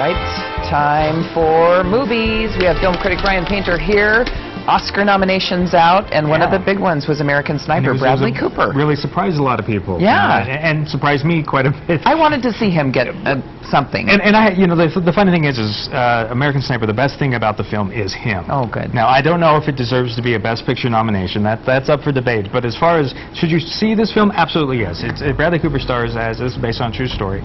right, time for movies. We have film critic Brian Painter here. Oscar nominations out, and one of the big ones was American Sniper, Bradley Cooper. Really surprised a lot of people. Yeah. And surprised me quite a bit. I wanted to see him get something. And I, you know, the funny thing is American Sniper, the best thing about the film is him. Oh, good. Now, I don't know if it deserves to be a Best Picture nomination. That's up for debate. But as far as, should you see this film? Absolutely, yes. Bradley Cooper stars as, this is based on a true story.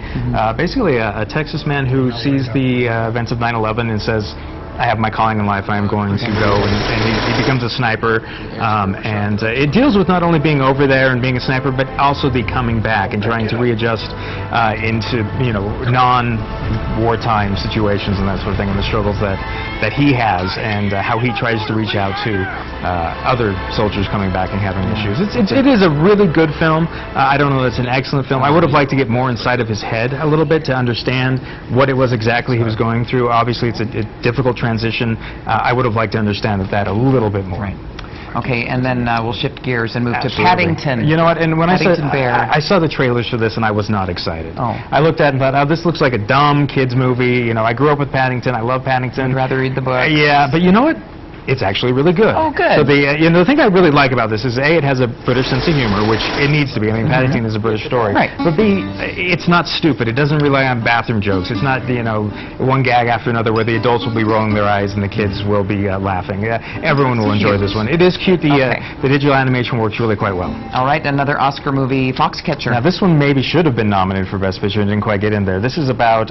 Basically, a Texas man who sees the events of 9/11 and says, I have my calling in life, I am going to go, and he becomes a sniper, and it deals with not only being over there and being a sniper, but also the coming back and trying to readjust into, you know, non-wartime situations and that sort of thing, and the struggles that he has, and how he tries to reach out to other soldiers coming back and having issues. It is a really good film. I don't know that it's an excellent film. I would have liked to get more inside of his head a little bit to understand what it was exactly he was going through. Obviously, it's a difficult transition. I would have liked to understand that a little bit more. Right. Okay, and then we'll shift gears and move to Paddington. You know what? And when I saw the trailers for this, and I was not excited. Oh. I looked at it and thought, oh, this looks like a dumb kids movie. You know, I grew up with Paddington. I love Paddington. I'd rather read the book. Yeah, but you know what? It's actually really good. Oh, good. So you know, the thing I really like about this is, A, it has a British sense of humor, which it needs to be. I mean, Paddington is a British story. Right. But B, it's not stupid. It doesn't rely on bathroom jokes. It's not, you know, one gag after another where the adults will be rolling their eyes and the kids will be laughing. Everyone will enjoy this one. It is cute. The digital animation works really quite well. All right, another Oscar movie, Foxcatcher. Now, this one maybe should have been nominated for Best Picture and didn't quite get in there. This is about,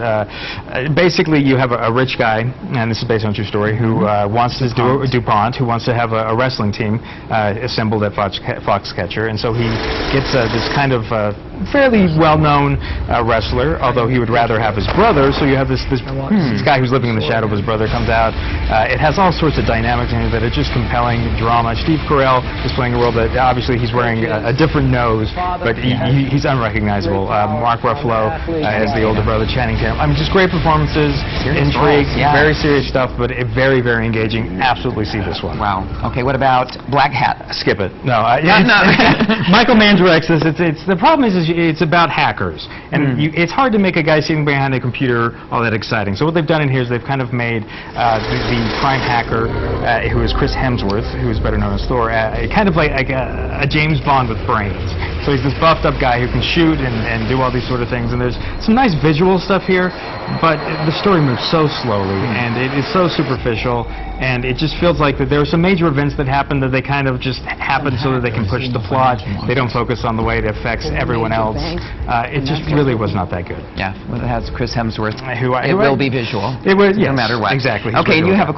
basically, you have a rich guy, and this is based on a true story, who wants to do DuPont, who wants to have a wrestling team assembled at Foxcatcher, and so he gets this kind of fairly well-known wrestler, although he would rather have his brother, so you have this guy who's living in the shadow of his brother comes out. It has all sorts of dynamics in it that are just compelling drama. Steve Carell is playing a role that obviously he's wearing a different nose, but he's unrecognizable. Mark Ruffalo as the older brother, Channing Tatum. I mean, just great performances, intrigue, very serious stuff, but very, very engaging. Absolutely see this one. Wow. Okay, what about Black Hat? Skip it. No. Michael Mann directs this. The problem is it's about hackers, and it's hard to make a guy sitting behind a computer all that exciting. So what they've done in here is they've kind of made the prime hacker, who is Chris Hemsworth, who is better known as Thor, kind of like a James Bond with brains. So he's this buffed up guy who can shoot and do all these sort of things, and there's some nice visual stuff here, but the story moves so slowly, and it is so superficial, and it just feels like that there are some major events that happen that they kind of just happen so that they can push the plot. They don't focus on the way it affects everyone else. It just really was not that good. Yeah, well, it has Chris Hemsworth. It will be visual. It was, yes, no matter what. Exactly. Okay, and you have a